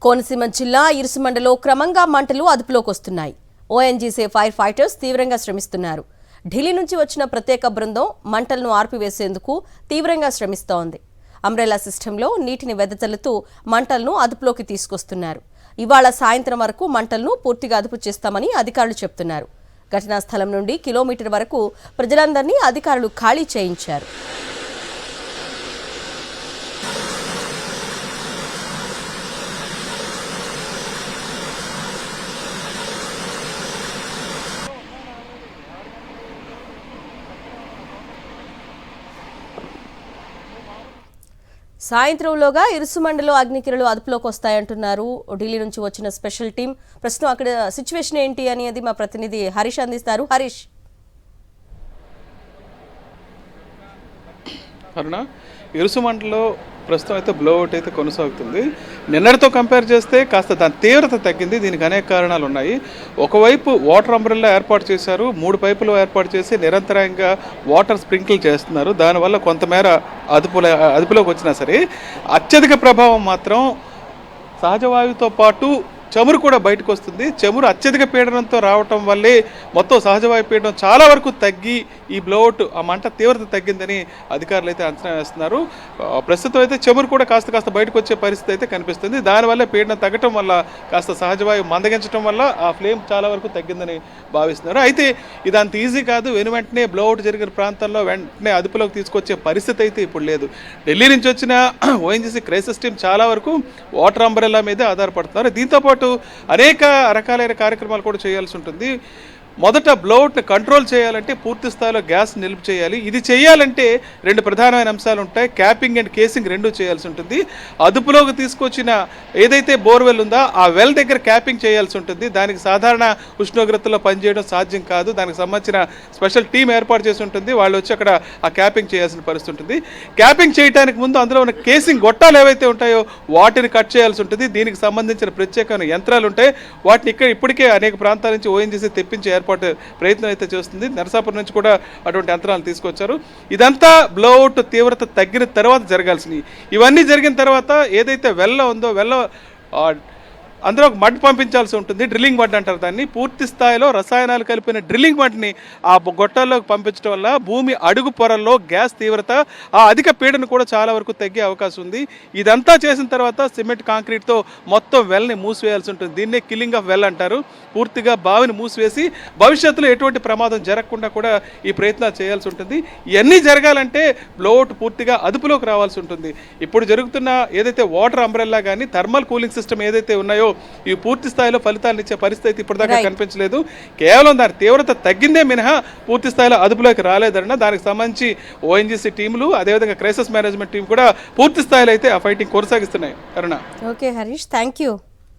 కోనసీమ జిల్లా ఇరుసుమండలో క్రమంగా మంటలు అదుపులోకి వస్తున్నాయి. ఓఎన్జీసీ ఫైర్ ఫైటర్స్ తీవ్రంగా శ్రమిస్తున్నారు. ఢిల్లీ నుంచి వచ్చిన ప్రత్యేక బృందం మంటలను ఆర్పివేసేందుకు తీవ్రంగా శ్రమిస్తోంది. అంబ్రెల్లా సిస్టంలో నీటిని వెదజల్లుతూ మంటలను అదుపులోకి తీసుకొస్తున్నారు. ఇవాళ సాయంత్రం వరకు మంటలను పూర్తిగా అదుపు చేస్తామని అధికారులు చెబుతున్నారు. ఘటనా స్థలం నుండి కిలోమీటర్ వరకు ప్రజలందరినీ అధికారులు ఖాళీ చేయించారు. సాయంత్రంలోగా ఇరుసుమండలో అగ్నికిరణాలు అదుపులోకి వస్తాయంటున్నారు. ఢిల్లీ నుంచి వచ్చిన స్పెషల్ టీం ప్రస్తుతం అక్కడ సిచ్యువేషన్ ఏంటి అనేది మా ప్రతినిధి హరీష్ అందిస్తారు. హరీష్, అరుణ, ఇరుసుమండలో ప్రస్తుతం అయితే బ్లోఅవుట్ అయితే కొనసాగుతుంది. నిన్నటితో కంపేర్ చేస్తే కాస్త దాని తీవ్రత తగ్గింది. దీనికి అనేక కారణాలు ఉన్నాయి. ఒకవైపు వాటర్ అంబ్రెల్లా ఏర్పాటు చేశారు. 3 పైపులు ఏర్పాటు చేసి నిరంతరంగా వాటర్ స్ప్రింకిల్ చేస్తున్నారు. దానివల్ల కొంతమేర అదుపులోకి వచ్చినా సరే అత్యధిక ప్రభావం మాత్రం సహజవాయువుతో పాటు చమురు కూడా బయటకు వస్తుంది. చమురు అత్యధిక పీడనంతో రావటం వల్లే మొత్తం సహజవాయు పీడనం చాలా వరకు తగ్గి ఈ బ్లోఅవుట్ ఆ మంట తీవ్రత తగ్గిందని అధికారులు అయితే అంచనా వేస్తున్నారు. ప్రస్తుతం అయితే చమురు కూడా కాస్త బయటకు వచ్చే పరిస్థితి అయితే కనిపిస్తుంది. దానివల్ల పీడనం తగ్గటం వల్ల కాస్త సహజవాయువు మందగించడం వల్ల ఆ ఫ్లేమ్ చాలా వరకు తగ్గిందని భావిస్తున్నారు. అయితే ఇది అంత ఈజీ కాదు. వెంటనే బ్లోఅవుట్ జరిగిన ప్రాంతంలో వెంటనే అదుపులోకి తీసుకొచ్చే పరిస్థితి అయితే ఇప్పుడు లేదు. ఢిల్లీ నుంచి వచ్చిన ఓఎన్జీసీ క్రైసిస్ టీం చాలా వరకు వాటర్ అంబ్రెల్లా మీదే ఆధారపడుతున్నారు. దీంతోపాటు అనేక రకాలైన కార్యక్రమాలు కూడా చేయాల్సి ఉంటుంది. మొదట బ్లోఅవుట్ని కంట్రోల్ చేయాలంటే పూర్తి స్థాయిలో గ్యాస్ నిలుపు చేయాలి. ఇది చేయాలంటే 2 ప్రధానమైన అంశాలు ఉంటాయి. క్యాపింగ్ అండ్ కేసింగ్ 2 చేయాల్సి ఉంటుంది. అదుపులోకి తీసుకొచ్చిన ఏదైతే బోర్వెల్ ఉందో ఆ వెల్ దగ్గర క్యాపింగ్ చేయాల్సి ఉంటుంది. దానికి సాధారణ ఉష్ణోగ్రతలో పనిచేయడం సాధ్యం కాదు. దానికి సంబంధించిన స్పెషల్ టీం ఏర్పాటు చేసి ఉంటుంది. వాళ్ళు వచ్చి అక్కడ ఆ క్యాపింగ్ చేయాల్సిన పరిస్థితి ఉంటుంది. క్యాపింగ్ చేయడానికి ముందు అందులో ఉన్న కేసింగ్ గొట్టాలు ఏవైతే ఉంటాయో వాటిని కట్ చేయాల్సి ఉంటుంది. దీనికి సంబంధించిన ప్రత్యేకమైన యంత్రాలు ఉంటాయి. వాటిని ఇప్పటికే అనేక ప్రాంతాల నుంచి ఓఎన్జీసీ తెప్పించి ప్రయత్నం అయితే చేస్తుంది. నరసాపురం నుంచి కూడా అటువంటి యంత్రాలు తీసుకొచ్చారు. ఇదంతా బ్లోఅవుట్ తీవ్రత తగ్గిన తర్వాత జరగాల్సినవి. ఇవన్నీ జరిగిన తర్వాత ఏదైతే వెల్ల ఉందో అందులో మడ్ పంపించాల్సి ఉంటుంది. డ్రిల్లింగ్ మడ్ అంటారు దాన్ని. పూర్తి స్థాయిలో రసాయనాలు కలిపిన డ్రిల్లింగ్ మడ్ని ఆ గొట్టాల్లోకి పంపించడం వల్ల భూమి అడుగు పొరల్లో గ్యాస్ తీవ్రత ఆ అధిక పీడన కూడా చాలా వరకు తగ్గే అవకాశం ఉంది. ఇదంతా చేసిన తర్వాత సిమెంట్ కాంక్రీట్తో మొత్తం వెల్ని మూసివేయాల్సి ఉంటుంది. దీన్నే కిల్లింగ్ ఆఫ్ వెల్ అంటారు. పూర్తిగా బావిని మూసివేసి భవిష్యత్తులో ఎటువంటి ప్రమాదం జరగకుండా కూడా ఈ ప్రయత్నాలు చేయాల్సి ఉంటుంది. ఇవన్నీ జరగాలంటే బ్లోఅవుట్ పూర్తిగా అదుపులోకి రావాల్సి ఉంటుంది. ఇప్పుడు జరుగుతున్న ఏదైతే వాటర్ అంబ్రెల్లా కానీ థర్మల్ కూలింగ్ సిస్టమ్ ఏదైతే ఉన్నాయో ఈ పూర్తి స్థాయిలో ఫలితాన్ని ఇచ్చే పరిస్థితి ఇప్పటిదాకా కనిపించలేదు. కేవలం దాని తీవ్రత తగ్గిందే మినహా పూర్తి స్థాయిలో అదుపులోకి రాలేదన్న దానికి సంబంధించి ఓఎన్జీసీ టీములు అదేవిధంగా క్రైసిస్ మేనేజ్మెంట్ టీం కూడా పూర్తి స్థాయిలో అయితే ఆ ఫైటింగ్ కొనసాగిస్తున్నాయి. Aruna. Okay Harish, thank you.